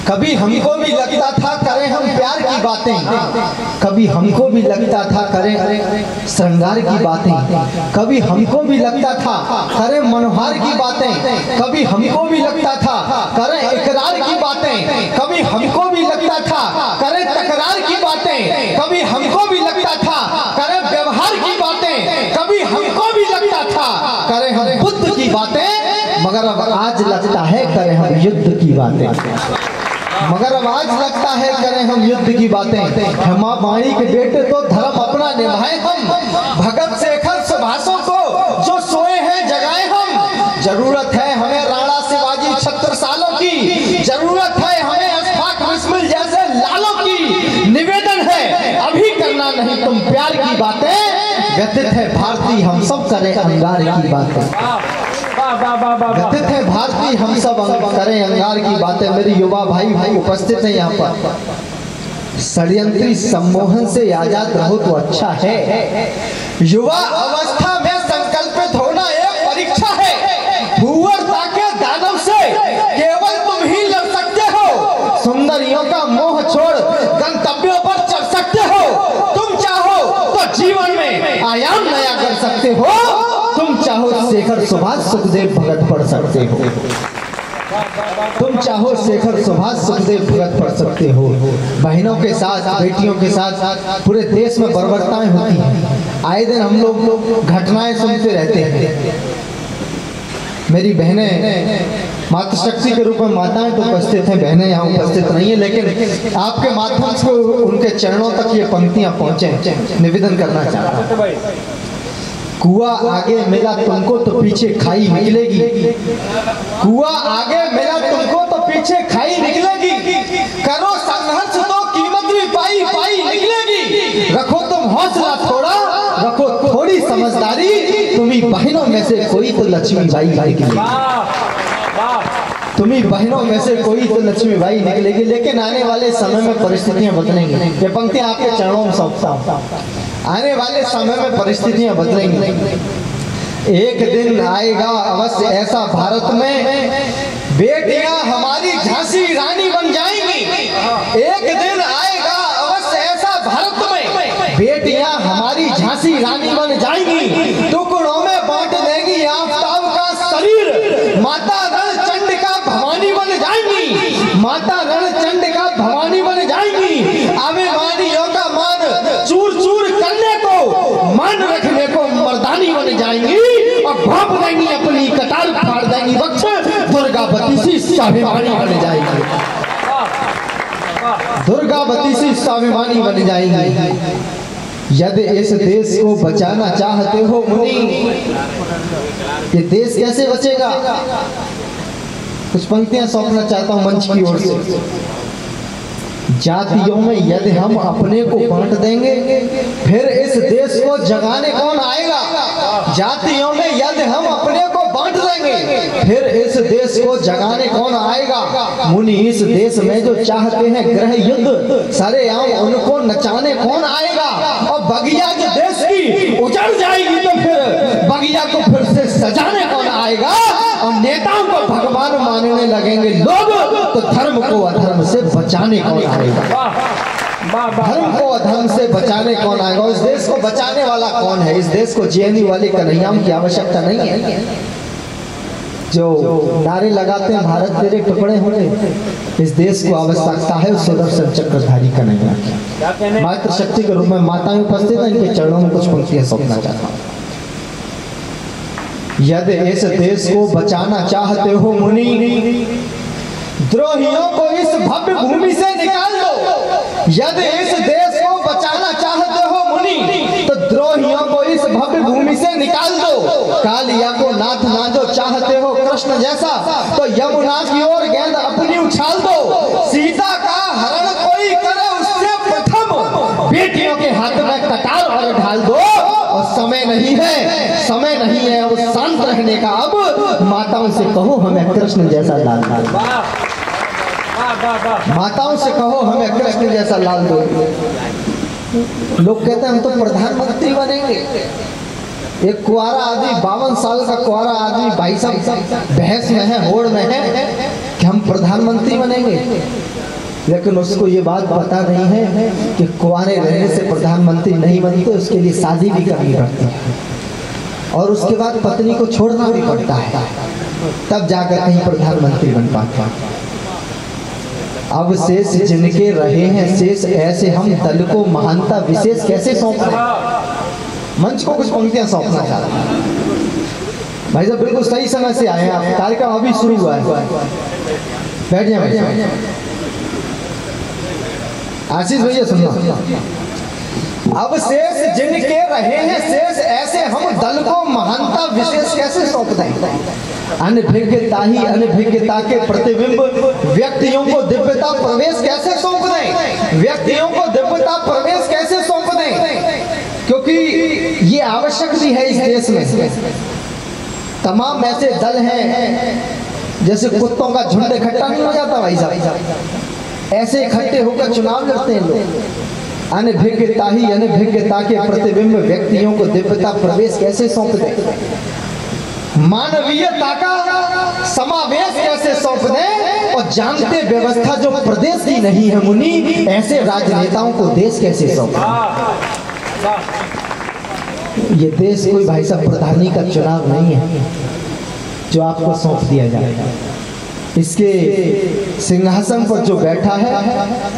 कभी हमको भी लगता था करें हम प्यार की बातें, कभी हमको भी लगता था करें श्रृंगार की बातें, कभी हमको भी लगता था करें मनोहार की बातें, कभी हमको भी लगता था करें इकरार की बातें, कभी हमको भी लगता था करें तकरार की बातें, कभी हमको भी लगता था करें व्यवहार की बातें, कभी हमको भी लगता था करें हम बुद्ध की बातें, मगर अब आज लगता है करें हम युद्ध की बातें, मगर अब आज लगता है करें हम युद्ध की बातें। हेमा माणी के बेटे तो धर्म अपना निभाए हम, भगत शेखर सुभाषों को जो सोए हैं जगाए हम। जरूरत है हमें राणा शिवाजी छत्रसालों की, जरूरत है हमें अशफाक बिस्मिल जैसे लालों की। निवेदन है अभी करना नहीं तुम प्यार की बातें, व्यतीत है भारतीय हम सब करें अंगार की बातें, व्यतीत है भारतीय हम सब करें अंगार की बातें। मेरे युवा भाई उपस्थित हैं यहाँ पर, षड्यंत्री सम्मोहन से आजाद रहो तो अच्छा है। युवा अवस्था में संकल्पित होना एक परीक्षा है, भूवर्ता के दानव से केवल तुम ही लड़ सकते हो। सुंदरियों का मोह छोड़ गंतव्यों पर चढ़ सकते हो। तुम चाहो तो जीवन में आयाम नया कर सकते हो। तुम चाहो शेखर सुभाष सुखदेव भगत पढ़ सकते हो, तुम चाहो शेखर सुभाष सुखदेव भगत पढ़ सकते हो। बहनों के साथ बेटियों के साथ पूरे देश में बर्बरताएं होती हैं, आए दिन हम लोग घटनाएं सुनते रहते हैं। मेरी बहनें मातृशक्ति के रूप में माताएं तो उपस्थित हैं, बहनें यहाँ उपस्थित नहीं है, लेकिन आपके माध्यम से उनके चरणों तक ये पंक्तियां पहुंचे, निवेदन करना चाहता हूँ। कुआं आगे मिला तुमको तो पीछे खाई निकलेगी, कुआं आगे मिला तुमको तो पीछे खाई निकलेगी। करो संघर्ष तो कीमत भी पाई पाई निकलेगी। रखो तुम हौसला थोड़ा, रखो थोड़ी समझदारी, तुम्ही बहनों में से कोई तो लक्ष्मीबाई निकलेगी, तुम्ही बहनों में से कोई तो लक्ष्मीबाई निकलेगी। लेकिन आने वाले समय में परिस्थितियां बदलेंगी। ये पंक्तियां आपके चरणों में सौंपता हूं, आने वाले समय में परिस्थितियां बदलेंगी। एक दिन आएगा अवश्य ऐसा भारत में बेटियां हमारी झांसी रानी बन जाएंगी। एक दिन आएगा अवश्य ऐसा भारत में बेटियां हमारी झांसी रानी बन जाएंगी। टुकड़ों में बांट देंगी आफताब का शरीर, माता रणचंड का भवानी बन जाएंगी, माता रणचंड का भवानी बन जाएंगी। अभिमानियों का मान चूर चूर करने को, मान रखने को मर्दानी बन जाएंगी और भाप देंगी अपनी कटार फाड़ देंगी वक्त, दुर्गावती सी स्वाभिमानी बन जाएंगी, दुर्गावती सी स्वाभिमानी बन जाएंगी। यदि इस देश को बचाना चाहते हो मुनि, ये देश कैसे बचेगा? कुछ पंक्तियां सौंपना चाहता हूं मंच की ओर से। जातियों में यदि हम अपने को बांट देंगे फिर इस देश को जगाने कौन आएगा? जातियों में यदि हम अपने को बांट देंगे फिर इस देश को जगाने कौन आएगा? मुनि इस देश में जो चाहते हैं गृह युद्ध सरेआम उनको नचाने कौन आएगा? और बगिया जो देश की उजड़ जाएगी तो फिर बगिया को फिर से सजाने कौन आएगा? और नेताओं को भगवान मानने लगेंगे लोग तो धर्म को अधर्म से बचाने कौन आएगा? धर्म को अधर्म से बचाने कौन आएगा? इस देश को बचाने वाला कौन है? इस देश को जेएनयू वाली कन्हैयाओं की आवश्यकता नहीं है जो नारे लगाते हैं भारत तेरे टुकड़े होंगे। इस देश को आवश्यकता है सुदर्शन चक्रधारी कन्हैया की। मातृशक्ति के रूप में माताएं उपस्थित हैं, इनके चरणों में कुछ पंक्तियां सौंपना चाहता हूँ। यदि इस देश को बचाना चाहते हो मुनि, द्रोहियों को इस भव्य भूमि से निकाल दो। यदि इस देश को बचाना चाहते हो मुनि तो द्रोहियों को इस भव्य भूमि से निकाल दो। कालिया को नाथ ना जो चाहते हो कृष्ण जैसा तो यमुना की ओर गेंद अपनी उछाल दो। सीता का हरण कोई करे उससे प्रथम बेटियों के हाथ में कटार और ढाल दो। और समय नहीं है, समय नहीं है अब शांत रहने का। अब माताओं से कहो हमें कृष्ण जैसा लाल लाल, माताओं से कहो हमें कृष्ण जैसा लाल दो। लोग कहते हैं हम तो प्रधानमंत्री बनेंगे। एक कुआरा आदमी 52 साल का कुआरा आदमी भाई साहब बहस में है, होड़ में है, हम प्रधानमंत्री बनेंगे, लेकिन उसको ये बात पता नहीं है कि कुंवारे रहने से प्रधानमंत्री नहीं बनते, उसके लिए शादी भी करनी पड़ती है और उसके बाद पत्नी को छोड़ना भी पड़ता है, तब जाकर कहीं प्रधानमंत्री बन पाता है। अब शेष जिनके रहे हैं शेष, ऐसे हम दल को महानता विशेष कैसे सौंप रहे। मंच को कुछ पंक्तियां सौंपना चाहते हैं। भाई साहब बिल्कुल सही समय से आए हैं आप, कार्यक्रम अभी शुरू हुआ है। बैठ जाए आशीष भैया, सुनना। अब शेष जिनके रहे हैं शेष, ऐसे हम दल को महानता विशेष कैसे सौंप दें। अनभिज्ञता ही अनभिज्ञता के प्रतिबिंब, व्यक्तियों को दिव्यता प्रवेश कैसे सौंप दें, व्यक्तियों को दिव्यता प्रवेश कैसे सौंप दें, क्योंकि ये आवश्यक भी है इस देश में। तमाम ऐसे दल हैं जैसे कुत्तों का झुंड इकट्ठा नहीं हो जाता भाई साहब, ऐसे इकट्ठे होकर चुनाव लड़ते हैं लोग। अनभिज्ञता ही अनभिज्ञता के प्रतिबिंब, व्यक्तियों को दिव्यता प्रवेश कैसे सौंप दें, मानवीयता का समावेश कैसे सौंप दें, और जानते व्यवस्था जो प्रदेश की नहीं है मुनि, ऐसे राजनेताओं को देश कैसे सौंपें। ये देश कोई भाई साहब प्रधानी का चुनाव नहीं है जो आपको सौंप दिया जाएगा। इसके सिंहासन पर जो बैठा है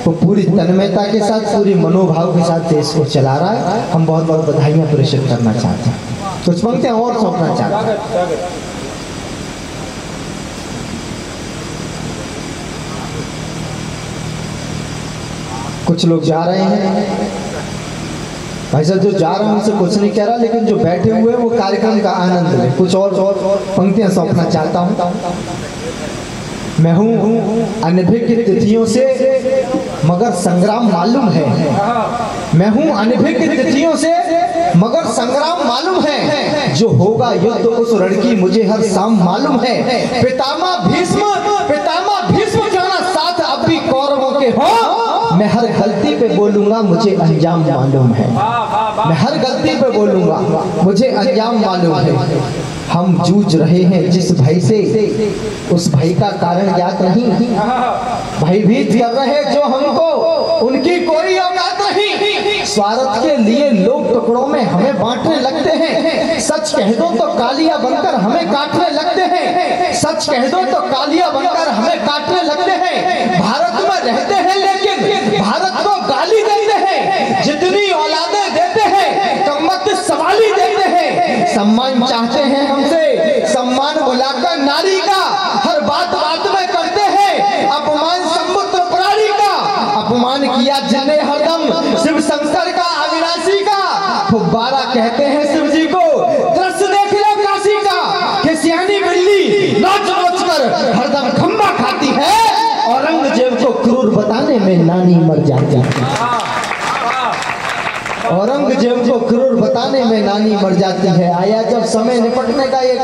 वो पूरी तन्मयता के साथ, पूरी मनोभाव के साथ देश को चला रहा है। हम बहुत बहुत बधाइयां प्रेषित करना चाहते हैं। कुछ पंक्तियां और सौंपना चाहते हैं। कुछ लोग जा रहे हैं भाई साहब, जो जा रहे हैं उनसे कुछ नहीं कह रहा, लेकिन जो बैठे हुए हैं वो कार्यक्रम का आनंद ले। कुछ और पंक्तियां सौंपना चाहता हूं। मैं हूँ अनभिज्ञ तिथियों से मगर संग्राम मालूम है, मैं हूँ अनभिज्ञ तिथियों से मगर संग्राम मालूम है, जो होगा युद्ध उस रण की मुझे हर शाम मालूम है। पितामह भीष्म जाना साथ अब भी कौरवों के हो, मैं हर गलती पे बोलूंगा मुझे अंजाम मालूम है, मैं हर गलती पे बोलूंगा मुझे अंजाम मालूम है। हम जूझ रहे हैं जिस भय से, उस भय का कारण ज्ञात नहीं, भयभीत कर रहे जो हमको उनकी कोई औकात नहीं। स्वार्थ के लिए लोग टुकड़ों में हमें बांटने लगते हैं, सच कह दो तो कालिया बनकर हमें काटने लगते हैं, सच कह दो तो कालिया बनकर हमें काटने लगते हैं। भारत में रहते हैं लेकिन भारत को गाली देते हैं, जितनी औलादें देते हैं कम्मत सवाली देते हैं। सम्मान चाहते हैं हमसे, सम्मान बुलाकर नारी का हर बात बात में करते हैं, अपमान समुद्र प्राणी का अपमान किया जिन्हें हरदम शिव शंकर का अविनाशी का। फुब्बारा कहते हैं शिव जी को, दृश्य देख लो काशी का, कि सियानी बिल्ली नोच नोच कर हरदम खंबा खाती है, औरंगजेब को क्रूर बताने में नानी मर जाती है, औरंगजेब को क्रूर बताने में नानी मर जाती है। आया जब समय निपटने का, एक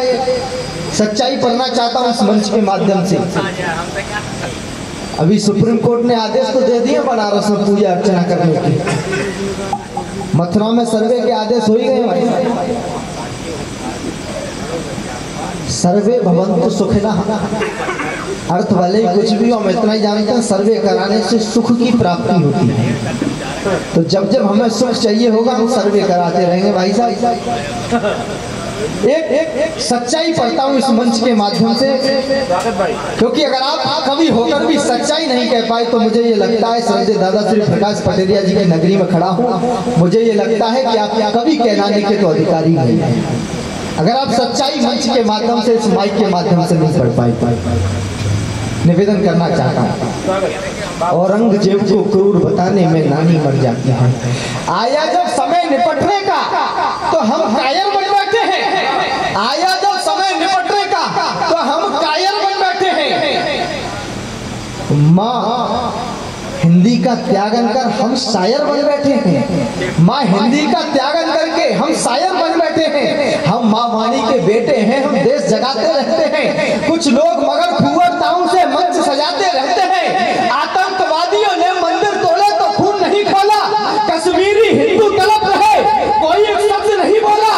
सच्चाई पढ़ना चाहता हूँ इस मंच के माध्यम से। अभी सुप्रीम कोर्ट ने आदेश तो दे दिए बनारस में पूजा अर्चना करने की, मथुरा में सर्वे के आदेश हो ही गए भाई। सर्वे भवन्तु सुखिनः, अर्थ वाले कुछ भी हम इतना ही जानते हैं, सर्वे कराने से सुख की प्राप्ति होती है। तो जब जब हमें सुख चाहिए होगा हम सर्वे कराते रहेंगे भाई साहब। एक सच्चाई पढ़ता हूँ इस मंच के माध्यम से, क्योंकि अगर आप कवि होकर भी सच्चाई नहीं कह पाए तो मुझे ये लगता है, श्रद्धेय दादा श्री प्रकाश पटेरिया जी की नगरी में खड़ा हूँ, मुझे ये लगता है कि आप कवि कहलाने के तो अधिकारी नहीं है, अगर आप सच्चाई मंच के माध्यम से, इस माइक के माध्यम से नहीं पढ़ पाए। निवेदन करना चाहता हूँ, औरंगजेब को क्रूर बताने में नानी मर जाती है। आया जब समय निपटने का तो हम कायर बन बैठे हैं, आया जब समय निपटने का तो हम कायर बन बैठे हैं। माँ हिंदी का त्यागन कर हम शायर बन बैठे हैं, माँ हिंदी का त्यागन करके हम शायर बन बैठे हैं। हम माँ वाणी के बेटे हैं, हम देश जगाते रहते हैं। कुछ लोग मगर फुअरताओं से मंच सजाते रहते हैं। आतंकवादियों ने मंदिर तोड़े तो खून नहीं खोला, कश्मीरी हिंदू तड़प रहे कोई एक शब्द नहीं बोला।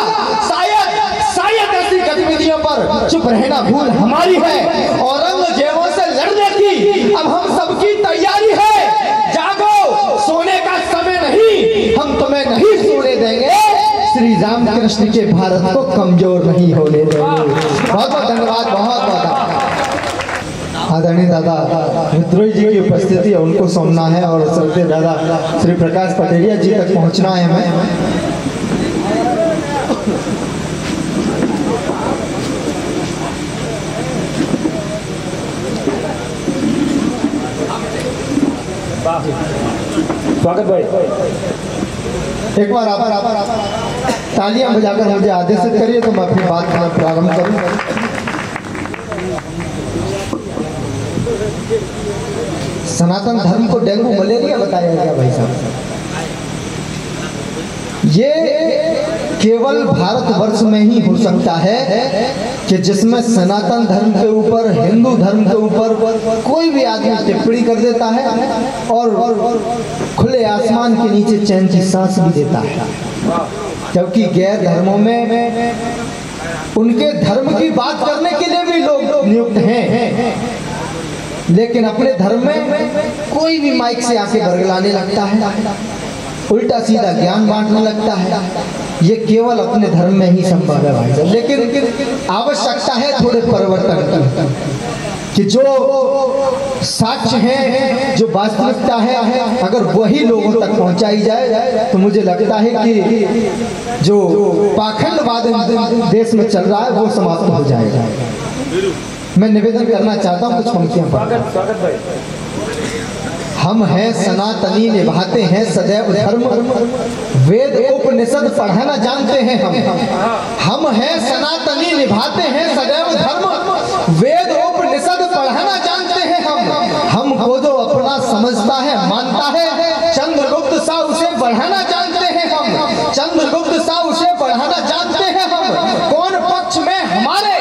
शायद ऐसी गतिविधियों पर चुप रहना भूल हमारी है। औरंगजेबों से लड़ने कृष्ण के भारत को कमजोर नहीं होने देंगे। बहुत बहुत धन्यवाद, बहुत बहुत आदरणीय दादा विद्रोही जी की उपस्थिति है, उनको सुनना है और सबसे दादा श्री प्रकाश पटेलिया जी तक पहुंचना है हमें। स्वागत भाई, एक बार आप तालियां बजाकर मुझे आदेशित करिए तो मैं अपनी बात का प्रारंभ करूं। सनातन धर्म को डेंगू मलेरिया बताया गया भाई साहब, ये केवल भारतवर्ष में ही हो सकता है कि जिसमें सनातन धर्म के ऊपर, हिंदू धर्म के ऊपर कोई भी आदमी टिप्पणी कर देता है और खुले आसमान के नीचे चैन की सांस भी देता है। जबकि गैर धर्मों में उनके धर्म की बात करने के लिए भी लोग नियुक्त हैं, लेकिन अपने धर्म में कोई भी माइक से आके बरगलाने लगता है, उल्टा सीधा ज्ञान बांटने लगता है। ये केवल अपने धर्म में ही संभव है भाई साहब। लेकिन आवश्यकता है थोड़े परिवर्तन की, कि जो साक्ष्य है, जो वास्तविकता है, अगर वही लोगों तक पहुंचाई जाए तो मुझे लगता है कि जो पाखंडवाद देश में चल रहा है वो समाप्त हो जाएगा। मैं निवेदन करना चाहता हूँ कुछ पंक्तियां पढ़। हम हैं सनातनी, निभाते हैं सदैव धर्म, वेद उपनिषद पढ़ना जानते हैं हम हैं सनातनी, निभाते हैं सदैव धर्म, वेद उपनिषद पढ़ना जानते हैं हमको जो अपना समझता है, मानता है, चंद्रगुप्त सा उसे बढ़ाना जानते हैं हम, चंद्रगुप्त सा उसे बढ़ाना जानते हैं हम। कौन पक्ष में हमारे,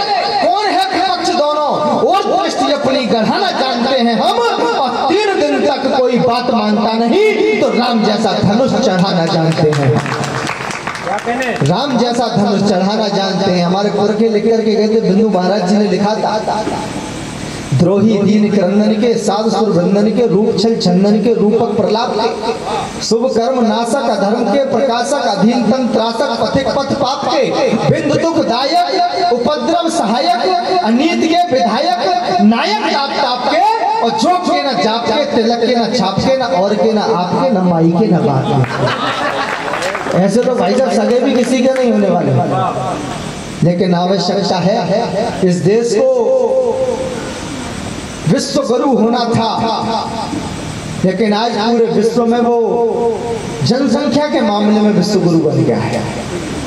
कौन है विपक्ष, दोनों और दृष्टि अपनी गढ़ाना जानते हैं हम। और 3 दिन तक कोई बात मानता नहीं तो राम जैसा धनुष चढ़ाना जानते हैं, राम जैसा धनुष चढ़ाना जानते हैं। हमारे पुरखे लिख करके गए थे, बिंदु महाराज जी ने लिखा था, द्रोही दीन क्रंदन के, साधु सुर बंधन के, रूप छल चंदन के, रूपक प्रलाप के, शुभ कर्म नाशक, अधर्म के प्रकाशक, अधीन तन त्रासक, पथिक पथ पाप के, बिंदु दुख दायक, उपद्रव सहायक, अनीति के विधायक, नायक ताप ताप के, और जोक के न जाप के, तिलक के न छाप के, न और के न आपके, न माई के न बाप के। ऐसे तो भाई साहब सगे भी किसी के नहीं होने वाले, लेकिन आवश्यकता है इस देश को विश्व गुरु होना था, लेकिन आज पूरे विश्व में वो जनसंख्या के मामले में विश्व गुरु बन गया है।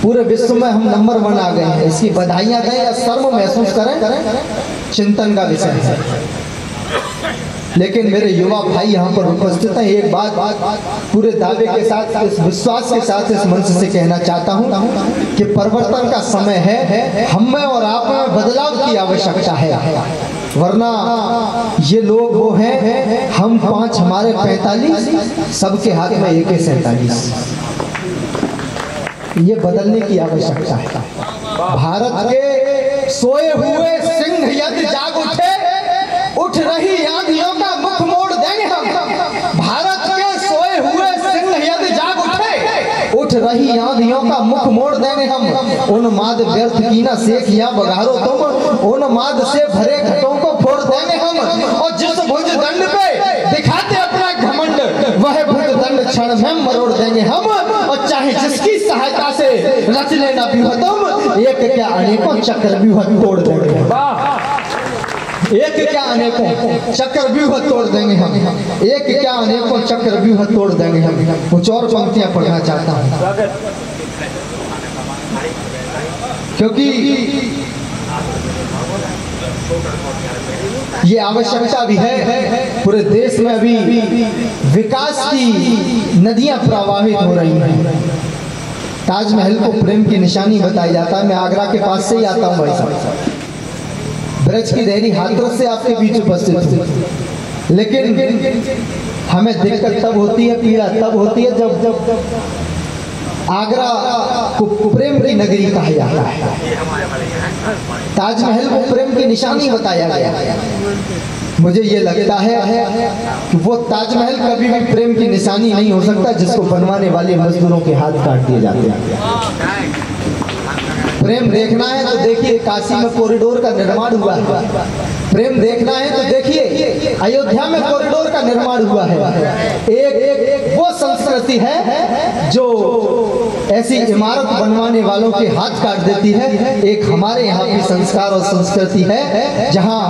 पूरे विश्व में हम नंबर 1 आ गए हैं। इसकी बधाइयां दें या शर्म महसूस करें, चिंतन का विषय है। लेकिन मेरे युवा भाई यहाँ पर उपस्थित हैं, एक बात पूरे दावे के साथ, इस विश्वास के साथ इस मंच से कहना चाहता हूँ कि परिवर्तन का समय है। हम में और आप में बदलाव की आवश्यकता है, वरना ये लोग वो हैं, हम 5 हमारे 45, सबके हाथ में AK-47। ये बदलने की आवश्यकता है। भारत के सोए हुए सिंह यदि जाग उठे, उठ रही आंधियों का मुख मोड़ देंगे हम। भारत के सोए हुए सिंह यदि जाग उठे, उठ रही आंधियों का मुख मोड़ देंगे हम। उन्माद व्यर्थ की ना सेख या बघारो तुम, उन्माद से भरे घटों को फोड़ देंगे हम। और जिस भुज दंड पे दिखाते अपना घमंड, वह भुज दंड क्षण में मरोड़ देंगे हम। और चाहे जिसकी सहायता से रच लेना व्यूह तुम, एक क्या अनेकों चक्रव्यूह तोड़ देंगे। एक क्या अनेकों चक्रव्यूह तोड़ देंगे हम, एक क्या अनेकों चक्रव्यूह तोड़ देंगे हम। कुछ और पंक्तियां पढ़ना चाहता हूँ, क्योंकि ये आवश्यकता भी है। पूरे देश में अभी विकास की नदियां प्रवाहित हो रही हैं। ताजमहल को प्रेम की निशानी बताया जाता है। मैं आगरा के पास से ही आता हूँ भाई साहब, ब्रज की देहरी हाथरस से आपके बीच उपस्थित हूँ। लेकिन हमें दिक्कत तब होती है, पीड़ा तब होती है जब आगरा को प्रेम की नगरी कहा जाता है, ताजमहल को प्रेम की निशानी बताया गया। मुझे ये लगता है कि वो ताजमहल कभी भी प्रेम की निशानी नहीं हो सकता जिसको बनवाने वाले मजदूरों के हाथ काट दिए जाते हैं। प्रेम देखना है तो देखिए काशी में कॉरिडोर का निर्माण हुआ है। प्रेम देखना है तो देखिए अयोध्या में कॉरिडोर का निर्माण हुआ है। एक वो संस्कृति है जो ऐसी इमारत बनवाने वालों के हाथ काट देती है। एक हमारे यहाँ की संस्कार और संस्कृति है जहाँ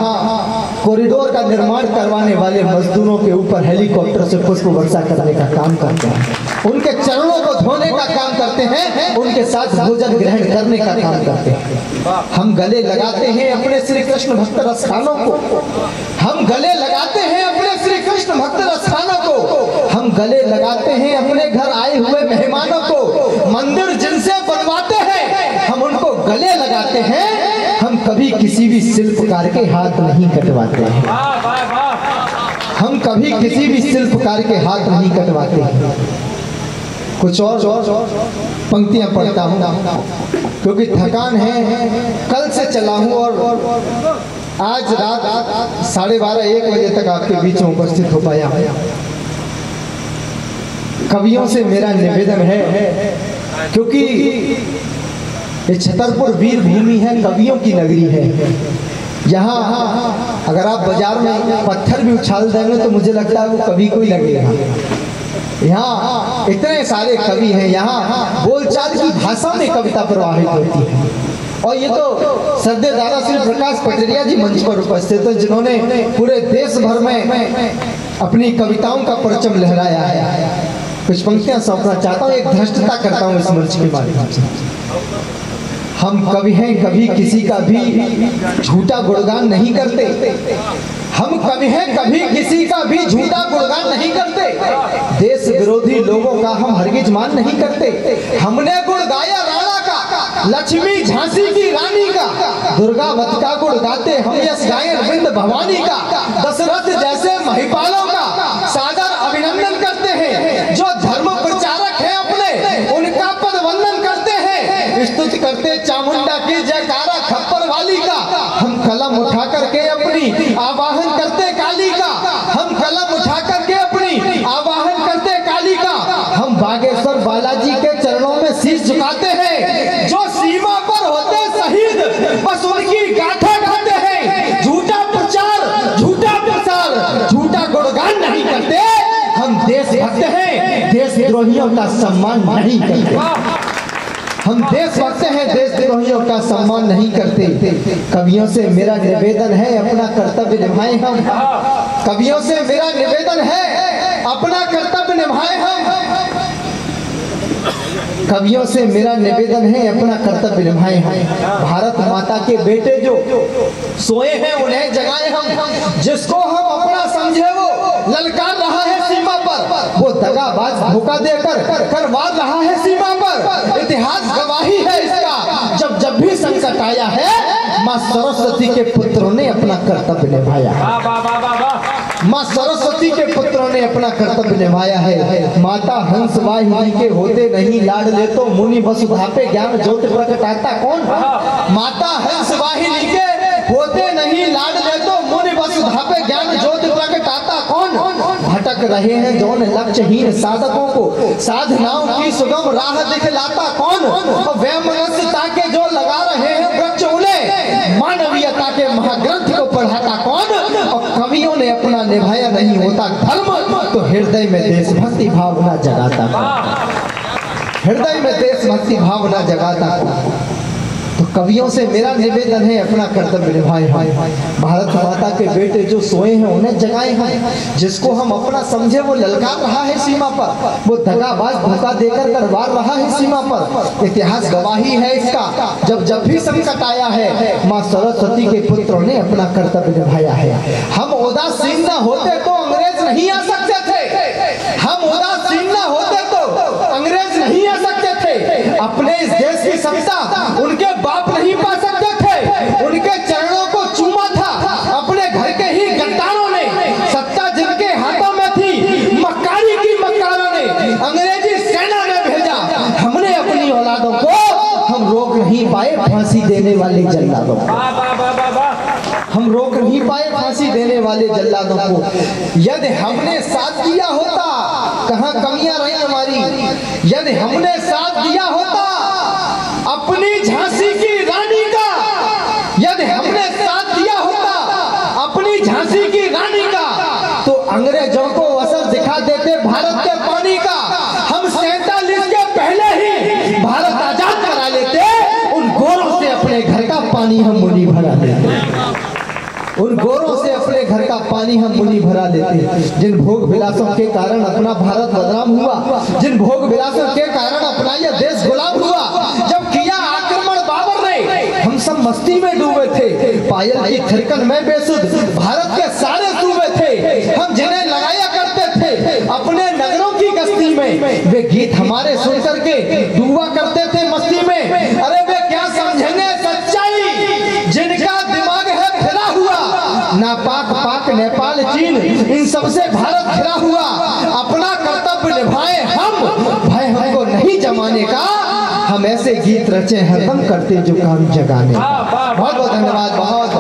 कॉरिडोर का निर्माण करवाने वाले मजदूरों के ऊपर हेलीकॉप्टर से पुष्प वर्षा करने का काम करते हैं, उनके चरणों को धोने का काम करते हैं, उनके साथ भोजन ग्रहण करने का काम करते हैं। हम गले लगाते हैं अपने श्री कृष्ण भक्त रसखानों को, हम गले लगाते हैं अपने श्री कृष्ण भक्त रसखानों को, हम गले लगाते हैं अपने घर आए हुए मेहमानों को। मंदिर जिनसे बनवाते हैं हम उनको गले लगाते हैं। हम कभी किसी भी शिल्पकार के हाथ नहीं कटवाते हैं, हम कभी किसी भी शिल्पकार के हाथ नहीं कटवाते हैं। कुछ और पंक्तियां पढ़ता हूँ क्योंकि थकान है, कल से चला हूँ और आज रात 12:30-1 बजे तक आपके बीच में उपस्थित हो पाया। कवियों से मेरा निवेदन है, क्योंकि ये छतरपुर वीर भूमि है, कवियों की नगरी है। यहाँ अगर आप बाजार में पत्थर भी उछाल देंगे तो मुझे लगता है वो कवि को ही लगेगा। यहाँ इतने सारे कवि हैं, यहाँ बोलचाल की भाषा में कविता प्रवाहित होती है। और ये तो श्रद्धेय श्री प्रकाश पटेरिया जी मंच पर उपस्थित हैं, जिन्होंने पूरे देश भर में अपनी कविताओं का परचम लहराया है। कुछ पंक्तियां सौंपना चाहता हूँ, एक धृष्टता करता हूँ इस मंच के माध्यम से। हम कवि हैं, कभी किसी का भी झूठा गुणगान नहीं करते। हम कवि हैं, कभी किसी का भी झूठा गुणगान नहीं करते। देश विरोधी लोगों का हम हरगिज मान नहीं करते। हमने गुण गाया राणा का, लक्ष्मी झांसी की रानी का, दुर्गावत का गुण गाते हम यश गायन बिंद भवानी का। दशरथ जैसे महिपालों का सादर अभिनंदन करते हैं। जो धर्म प्रचारक है अपने उनका पद वंदन करते हैं। स्तुति करते चामुंडा की जयकारा खप्पर वाली का। हम कलम उठा करके अपनी आवाहन करते काली का। हम कलम उठा करके अपनी आवाहन करते काली का। हम बागेश्वर बालाजी के चरणों में शीश झुकाते हैं। जो सीमा पर होते शहीद बस उनकी गाथा गाते हैं। झूठा प्रचार, झूठा प्रसार, झूठा गुणगान नहीं करते। हम देशभक्त हैं, देशद्रोहियों का सम्मान नहीं करते। हम देशभक्त हैं, देशद्रोहियों का सम्मान नहीं करते। कवियों से मेरा निवेदन है अपना कर्तव्य निभाएं हम। कवियों से मेरा निवेदन है अपना कर्तव्य निभाएं हम। कवियों से मेरा निवेदन है अपना कर्तव्य निभाएं हम। भारत माता के बेटे जो सोए हैं उन्हें जगाएं हम। जिसको हम अपना समझे वो ललकार रहा है सीमा पर, वो दगाबाज धोखा देकर करवा रहा है सीमा पर। इतिहास गवाही है इसका, जब जब भी संकट आया है माँ सरस्वती के पुत्रों ने अपना कर्तव्य निभाया। माँ सरस्वती के पुत्रों ने अपना कर्तव्य निभाया है। माता हंसवाहिनी के होते नहीं लाड ले तो मुनि वसुधा पे ज्ञान ज्योति प्रकटाता कौन। माता हंसवाहिनी के होते नहीं लाड ले तो मुनि वसुधा पे ज्ञान ज्योति प्रकटाता कौन। भटक रहे हैं जौन लक्ष्यहीन साधकों को साधनाओं की सुगम राह दिखलाता कौन। और वैमनस्यता के जो लगा रहे हैं वृक्ष उन्हें मानवीयता के महाग्रंथ को पढ़ाता कौन। और कवियों ने अपना निभाया नहीं होता धर्म तो हृदय में देशभक्ति भावना जगाता कौन। हृदय में देशभक्ति भावना जगाता कौन। तो कवियों से मेरा निवेदन है अपना कर्तव्य निभाएं हम। भारत माता के बेटे जो सोए हैं उन्हें जगाएं हम। जिसको हम अपना समझे वो ललकार रहा है सीमा पर, वो दगाबाज धोखा देकर करवा रहा है सीमा पर। इतिहास गवाही है इसका, जब जब भी संकट आया है माँ सरस्वती के पुत्रों ने अपना कर्तव्य निभाया है। हम उदासीन न होते तो अंग्रेज नहीं आ सकते थे। हम उदासीन न होते तो अंग्रेज नहीं आ सकते थे। अपने इस देश की सत्ता उनके बाप नहीं पा सकते थे। उनके चरणों को चूमा था अपने घर के ही गद्दारों ने। सत्ता जिनके हाथों में थी मक्कारी की मक्कारों ने अंग्रेजी सेना में भेजा। हमने अपनी औलादों को हम रोक नहीं पाए फांसी देने वाले जल्लादों को। हम रोक नहीं पाए फांसी देने वाले जल्लादों को। यदि हमने साथ दिया होता, कहाँ कमियां रही हमारी, यदि हमने साथ दिया होता अपनी झांसी की रानी का यदि हमने साथ दिया होता, अपनी झांसी की रानी का, तो अंग्रेजों को असर दिखा देते भारत के पानी का। हम 47 के पहले ही भारत आजाद करा लेते, उन गोरों से अपने घर का पानी हम मुनी भरा लेते, उन गोरों से अपने घर का पानी हम मुनी भरा लेते। जिन भोग विलासों के कारण अपना भारत बदनाम हुआ, जिन भोग विलासों के कारण अपना यह देश गुलाम हुआ, जब किया आक्रमण बाबर ने, हम सब मस्ती में डूबे थे, पायल की थिरकन में बेसुध भारत के सारे सूबे थे। हम जिन्हें लगाया करते थे अपने नगरों की गश्ती में, वे गीत हमारे सुन करके डूबा करते थे मस्ती में। अरे वे क्या समझेंगे सच्चाई, जिनका दिमाग है फिरा हुआ, ना पाक नेपाल चीन इन सबसे भारत घिरा हुआ। अपना कर्तव्य निभाए हम, भय हमको नहीं जमाने का, हम ऐसे गीत रचे हरदम करते जो काम जगाने। बहुत बहुत धन्यवाद। बहुत